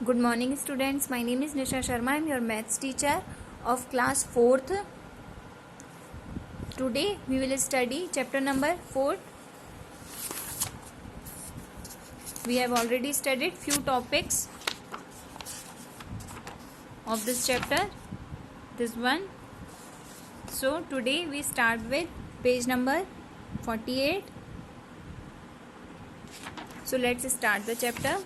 Good morning students, my name is Nisha Sharma. I am your maths teacher of class 4th. Today we will study chapter number 4. We have already studied few topics of this chapter, this one. So today we start with page number 48. So let's start the chapter.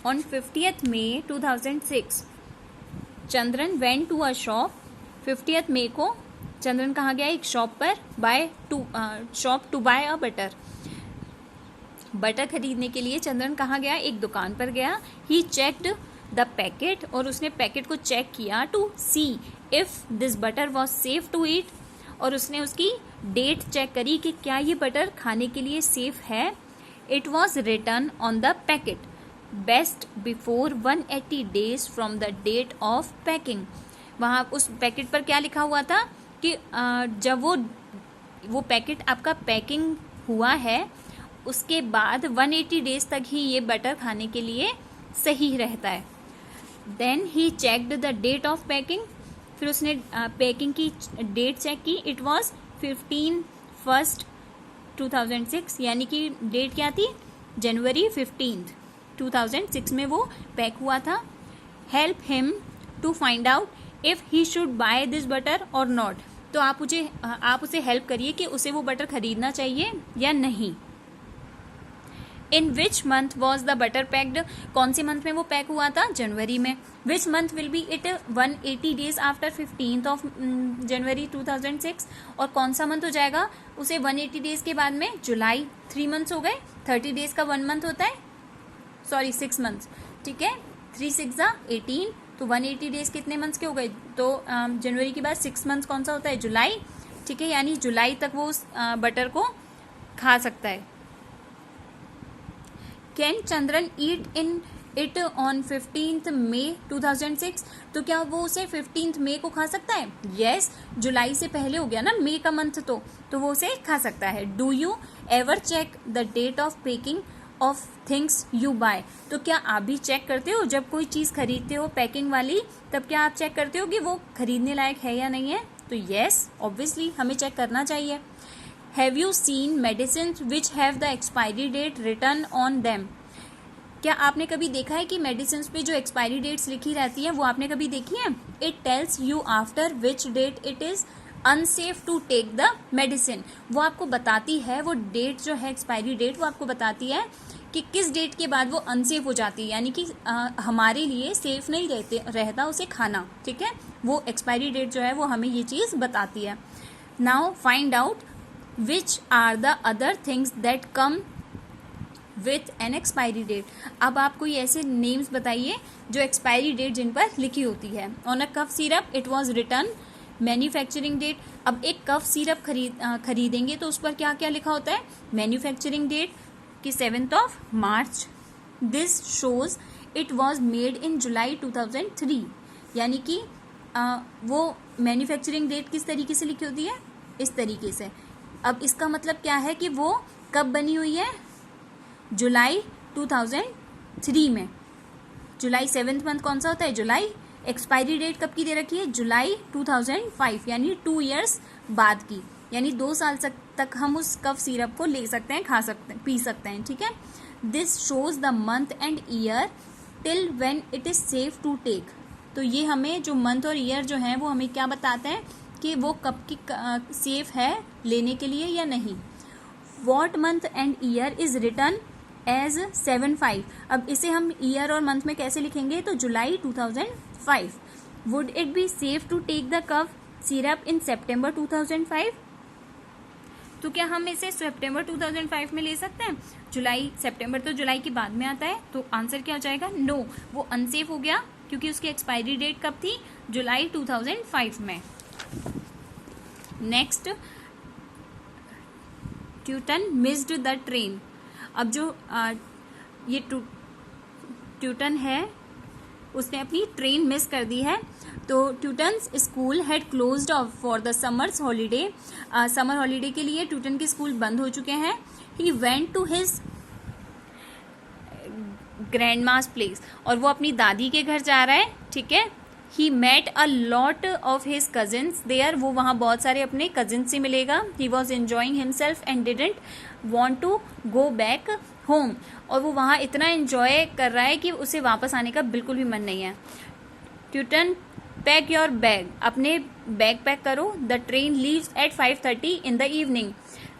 On 50th May 2006, Chandran went to a shop. 50th May को चंद्रन कहाँ गया? एक shop पर shop to buy a butter. Butter खरीदने के लिए चंद्रन कहाँ गया? एक दुकान पर गया. ही चेक्ड द पैकेट, और उसने पैकेट को चेक किया to see if this butter was safe to eat, और उसने उसकी डेट चेक करी कि क्या ये बटर खाने के लिए सेफ है. It was written on the packet best before 180 days from the date of packing. वहाँ उस पैकेट पर क्या लिखा हुआ था कि जब वो पैकेट आपका पैकिंग हुआ है उसके बाद 180 डेज तक ही ये बटर खाने के लिए सही रहता है. Then he checked the date of packing, फिर उसने पैकिंग की डेट चेक की. इट वॉज 15/1/2006, यानी कि डेट क्या थी? जनवरी 15, 2006 में वो पैक हुआ था. Help him to find out if he should buy this butter और नॉट. तो आप उसे हेल्प करिए कि उसे वो बटर खरीदना चाहिए या नहीं. In which month was the butter packed? कौन से मंथ में वो पैक हुआ था? जनवरी में. Which month will be it 180 days after 15th of January 2006, और कौन सा मंथ हो जाएगा उसे 180 डेज के बाद में? जुलाई. 3 मंथ्स हो गए. 30 डेज का 1 मंथ होता है, सॉरी 6 मंथ्स. ठीक है, 3 6 18, तो 180 डेज कितने मंथ्स के हो गए? तो जनवरी के बाद 6 मंथ्स कौन सा होता है? जुलाई. ठीक है, यानी जुलाई तक वो उस बटर को खा सकता है. Can Chandran eat in it on 15th May 2006? तो क्या वो उसे 15th May को खा सकता है? यस, जुलाई से पहले हो गया ना मई का मंथ, तो वो उसे खा सकता है. Do you ever check the date of packing of things you buy? तो क्या आप भी चेक करते हो जब कोई चीज़ खरीदते हो पैकिंग वाली, तब क्या आप चेक करते हो कि वो खरीदने लायक है या नहीं है? तो यस, ऑब्वियसली हमें चेक करना चाहिए. Have you seen medicine which have the expiry date written on them? क्या आपने कभी देखा है कि मेडिसिन पे जो एक्सपायरी डेट्स लिखी रहती है वो आपने कभी देखी है? It tells you after which date it is unsafe to take the medicine. वो आपको बताती है, वो डेट जो है एक्सपायरी डेट, वो आपको बताती है कि किस डेट के बाद वो अनसेफ हो जाती है, यानी कि हमारे लिए सेफ नहीं रहता उसे खाना. ठीक है, वो एक्सपायरी डेट जो है वो हमें ये चीज़ बताती है. Now find out which are the other things that come with an expiry date. अब आप कोई ऐसे नेम्स बताइए जो एक्सपायरी डेट जिन पर लिखी होती है. On a cough syrup it was return manufacturing date. अब एक कफ सिरप खरीदेंगे तो उस पर क्या क्या लिखा होता है? मैन्युफैक्चरिंग डेट की 7th of March. This shows it was made in July 2003, यानी कि वो मैन्युफैक्चरिंग डेट किस तरीके से लिखी होती है? इस तरीके से. अब इसका मतलब क्या है कि वो कब बनी हुई है? जुलाई 2003 में. जुलाई 7th मंथ कौन सा होता है? जुलाई. एक्सपायरी डेट कब की दे रखी है? जुलाई 2005, यानी 2 years बाद की, यानी 2 साल तक हम उस कफ सिरप को ले सकते हैं, खा सकते हैं, पी सकते हैं. ठीक है, this shows the month and year till when it is safe to take. तो ये हमें जो मंथ और ईयर जो है वो हमें क्या बताते हैं कि वो कब की सेफ है लेने के लिए या नहीं. What month and year is return as 7/5. अब इसे हम ईयर और मंथ में कैसे लिखेंगे? तो जुलाई 2005. Would it be safe to take the cough syrup in September 2005? तो क्या हम इसे सितंबर 2005 में ले सकते हैं? सितंबर तो जुलाई के बाद में आता है, तो आंसर क्या हो जाएगा? नो, वो अनसेफ हो गया क्योंकि उसकी एक्सपायरी डेट कब थी? जुलाई 2005 में. Next, Tuton missed the train. अब जो ये ट्यूटन है उसने अपनी ट्रेन मिस कर दी है. तो Tuton's school had closed for the summers holiday. Summer holiday के लिए ट्यूटन के स्कूल बंद हो चुके हैं. He went to his grandma's place, और वो अपनी दादी के घर जा रहा है, ठीक है। He met a lot of his cousins there, वो वहाँ बहुत सारे अपने कजिन्स से मिलेगा। He was enjoying himself and didn't want to go back home, और वो वहाँ इतना एन्जॉय कर रहा है कि उसे वापस आने का बिल्कुल भी मन नहीं है। ट्यूटन पैक योर बैग, अपने बैग पैक करो। The train leaves eight 5:30 in the evening.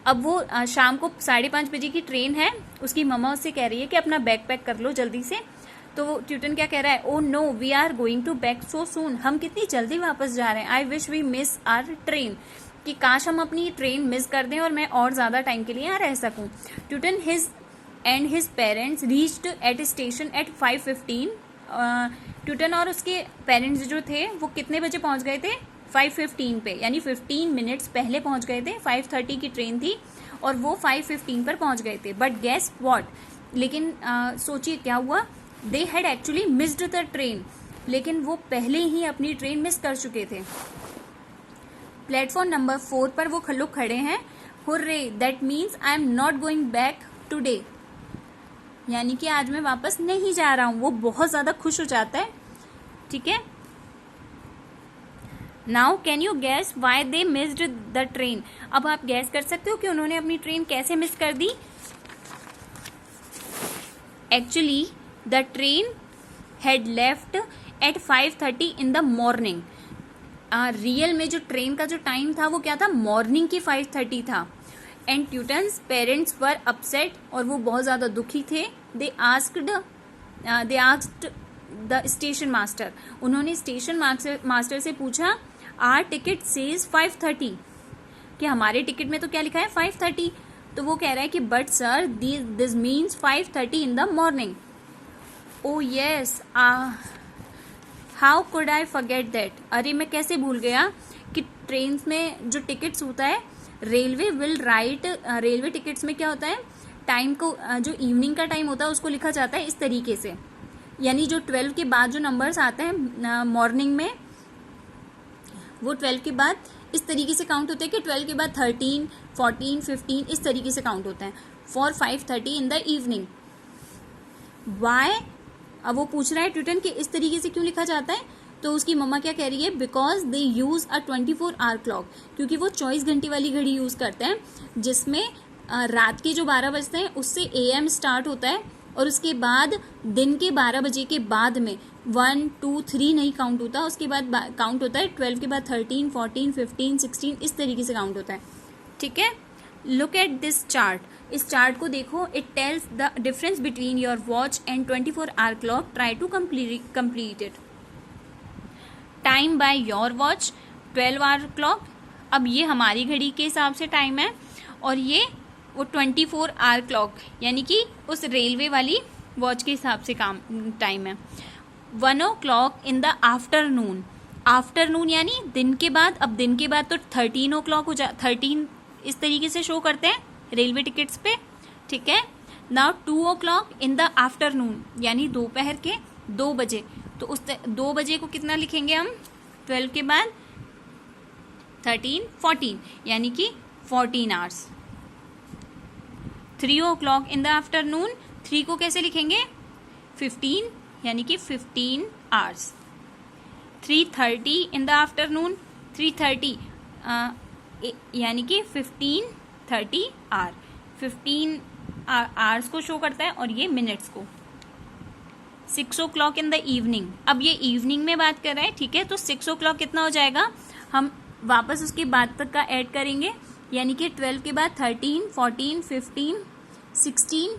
अब वो शाम को 5:30 बजे की ट्रेन है, उसकी मम्मा उससे कह रही है कि अपना बैग पैक कर लो जल्दी से। तो वो ट्यूटन क्या कह रहा है, oh no we are going to back so soon, हम कितनी जल्दी वापस जा रहे हैं। I wish we miss our train, कि काश हम अपनी ट्रेन मिस कर दें और मैं और ज़्यादा टाइम के लिए यहाँ रह सकूँ। Tuton and his parents reached at station at 5:15। Tuton और उसके पेरेंट्स जो थे वो कितने बजे पहुँच गए थे, 5:15 पे, यानी 15 मिनट्स पहले पहुँच गए थे। 5:30 की ट्रेन थी और वो 5:15 पर पहुँच गए थे। बट गेस व्हाट, लेकिन सोचिए क्या हुआ, they had actually missed the train, लेकिन वो पहले ही अपनी ट्रेन मिस कर चुके थे। प्लेटफॉर्म नंबर 4 पर वो लोग खड़े हैं। Hurray, that means I am not going back today, यानी कि आज मैं वापस नहीं जा रहा हूँ। वो बहुत ज़्यादा खुश हो जाता है, ठीक है। Now can you gas why they missed the train, अब आप गैस कर सकते हो कि उन्होंने अपनी ट्रेन कैसे मिस कर दी। Actually the train had left at 5:30 in the morning. Real में जो ट्रेन का जो टाइम था वो क्या था, मॉर्निंग की 5:30 था। एंड ट्यूटन्स पेरेंट्स वर अपसेट, और वो बहुत ज़्यादा दुखी थे। They asked the station master, उन्होंने स्टेशन मास्टर से पूछा, आर टिकट सेज 5:30, कि हमारे टिकट में तो क्या लिखा है 5:30। तो वो कह रहा है कि but sir this means 5:30 in the morning. O yes, how could I forget that, अरे मैं कैसे भूल गया कि ट्रेन में जो टिकट्स होता है, railway will write, railway tickets में क्या होता है, टाइम को जो इवनिंग का टाइम होता है उसको लिखा जाता है इस तरीके से, यानी जो 12 के बाद जो नंबर्स आते हैं मॉर्निंग में, वो 12 के बाद इस तरीके से काउंट होते हैं कि 12 के बाद 13, 14, 15 इस तरीके से काउंट होते हैं। For 5:30 in the evening, why, अब वो पूछ रहा है ट्यूटन कि इस तरीके से क्यों लिखा जाता है। तो उसकी मम्मा क्या कह रही है, because they use a 24 hour clock, क्योंकि वो 24 घंटे वाली घड़ी यूज करते हैं, जिसमें रात के जो 12 बजते हैं उससे AM स्टार्ट होता है, और उसके बाद दिन के 12 बजे के बाद में 1, 2, 3 नहीं काउंट होता, उसके बाद काउंट होता है 12 के बाद 13, 14, 15, 16 इस तरीके से काउंट होता है, ठीक है। लुक एट दिस चार्ट, इस चार्ट को देखो, it tells the difference between your watch and 24 hour clock, try to complete it. Time by your watch 12 hour clock, अब ये हमारी घड़ी के हिसाब से टाइम है, और ये वो 24 आवर क्लॉक यानी कि उस रेलवे वाली वॉच के हिसाब से काम टाइम है। 1 o'clock in the afternoon, afternoon यानी दिन के बाद, अब दिन के बाद तो 13 o'clock हो 13 इस तरीके से शो करते हैं रेलवे टिकट्स पे, ठीक है। Now 2 o'clock in the afternoon यानी दोपहर के 2 बजे, तो उस 2 बजे को कितना लिखेंगे हम, 12 के बाद 13, 14 यानी कि 14 hours. 3 o'clock in the afternoon, 3 को कैसे लिखेंगे, 15 यानी कि 15 आवर्स। 3:30 इन द आफ्टरनून, 3:30 यानी कि 15:30 आवर, 15 आवर्स को शो करता है और ये मिनट्स को। 6 o'clock इन द इवनिंग, अब ये इवनिंग में बात कर रहे हैं, ठीक है। तो 6 o'clock कितना हो जाएगा, हम वापस उसके बाद तक का ऐड करेंगे, यानी कि 12 के बाद 13, 14, 15, 16,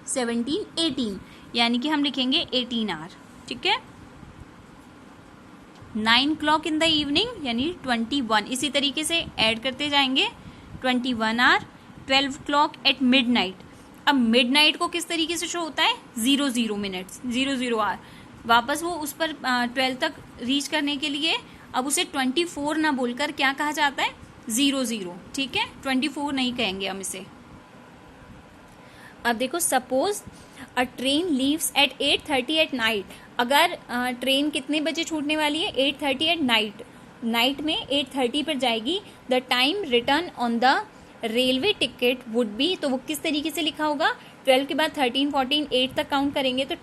17, 18 यानी कि हम लिखेंगे 18 आवर, ठीक है। 9 o'clock इन द इवनिंग यानी 21, इसी तरीके से ऐड करते जाएंगे, 21 hour. 12 o'clock at midnight, अब मिड नाइट को किस तरीके से शो होता है, 00 मिनट्स, 00 आवर। वापस वो उस पर 12 तक रीच करने के लिए अब उसे 24 ना बोलकर क्या कहा जाता है, 00, ठीक है। 24 नहीं कहेंगे हम इसे। अब देखो, suppose a train leaves eight 8:30 at night, अगर ट्रेन कितने बजे छूटने वाली है, 8:30 एट नाइट, नाइट में 8:30 पर जाएगी। The time return on the railway ticket would be, तो वो किस तरीके से लिखा होगा, 12 के बाद 13, 14, 8 तक काउंट करेंगे तो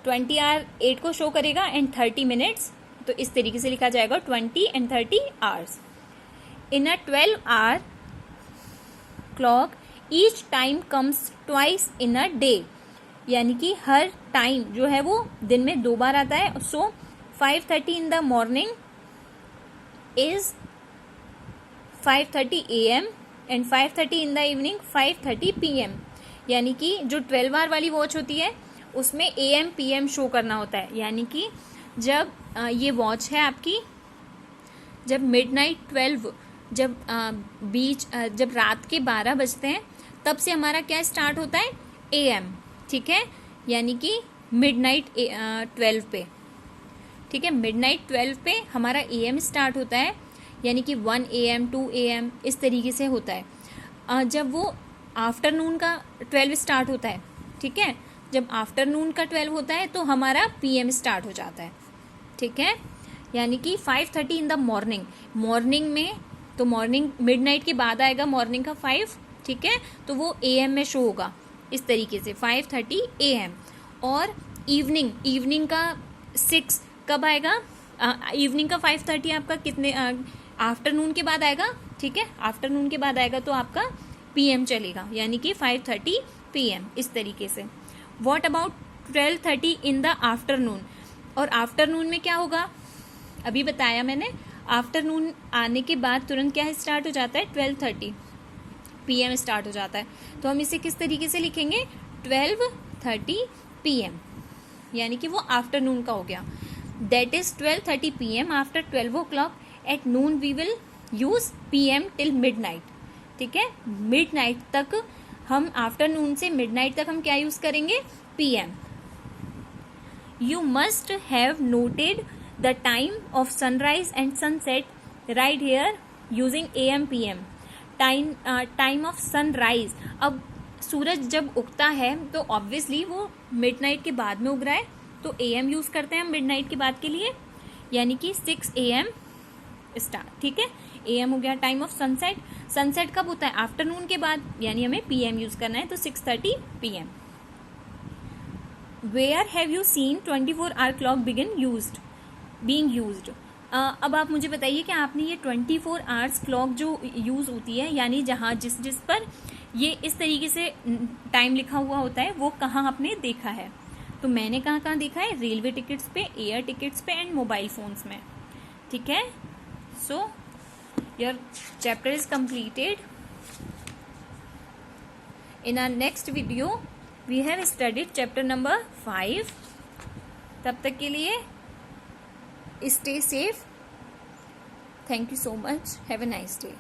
20 आवर 8 को शो करेगा एंड 30 मिनट्स, तो इस तरीके से लिखा जाएगा 20 and 30 hours. In a 12 hour clock each time comes twice in a day, यानी कि हर टाइम जो है वो दिन में 2 बार आता है। सो 5:30 in the morning is 5:30 AM and 5:30 in the evening 5:30 PM, यानी कि जो 12 आवर वाली वॉच होती है उसमें AM PM शो करना होता है, यानी कि जब ये वॉच है आपकी, जब मिडनाइट 12, जब रात के 12 बजते हैं तब से हमारा क्या स्टार्ट होता है, AM, ठीक है, यानी कि मिडनाइट 12 पे, ठीक है, मिडनाइट 12 पे हमारा AM स्टार्ट होता है, यानी कि 1 AM 2 AM इस तरीके से होता है। जब वो आफ्टरनून का 12 स्टार्ट होता है, ठीक है, जब आफ्टरनून का 12 होता है तो हमारा PM स्टार्ट हो जाता है, ठीक है, यानी कि 5:30 इन द मॉर्निंग में, तो मॉर्निंग मिडनाइट के बाद आएगा मॉर्निंग का 5, ठीक है, तो वो AM में शो होगा इस तरीके से 5:30 AM। और इवनिंग का 6 कब आएगा, इवनिंग का 5:30 आपका कितने आफ्टरनून के बाद आएगा, ठीक है, आफ्टरनून के बाद आएगा तो आपका PM चलेगा, यानी कि 5:30 PM इस तरीके से। What about 12:30 in the afternoon, और आफ्टरनून में क्या होगा, अभी बताया मैंने, आफ्टरनून आने के बाद तुरंत क्या स्टार्ट हो जाता है, 12:30 PM स्टार्ट हो जाता है, तो हम इसे किस तरीके से लिखेंगे, 12:30 PM, यानी कि वो आफ्टरनून का हो गया। That is 12:30 PM after 12 o'clock at noon we will use PM till midnight, ठीक है, मिडनाइट तक हम, आफ्टरनून से मिडनाइट तक हम क्या यूज करेंगे, PM। You must have noted the time of sunrise and sunset right here using AM PM। Time of sunrise, अब सूरज जब उगता है तो ऑब्वियसली वो मिडनाइट के बाद में उग रहा है, तो AM यूज करते हैं हम मिडनाइट के बाद के लिए, यानी कि 6 AM स्टार्ट, ठीक है, AM हो गया। टाइम ऑफ सनसेट कब होता है, आफ्टरनून के बाद, यानी हमें PM यूज करना है, तो 6:30 PM। Where have you seen 24 hour clock being used. अब आप मुझे बताइए कि आपने ये 24 आवर्स क्लॉक जो यूज होती है, यानी जहाँ जिस पर ये इस तरीके से टाइम लिखा हुआ होता है, वो कहाँ आपने देखा है, तो मैंने कहाँ देखा है, रेलवे टिकट्स पे, एयर टिकट्स पे एंड मोबाइल फोन्स में, ठीक है। So your chapter is completed. In our next video we have studied chapter number 5। तब तक के लिए stay safe. Thank you so much. Have a nice day.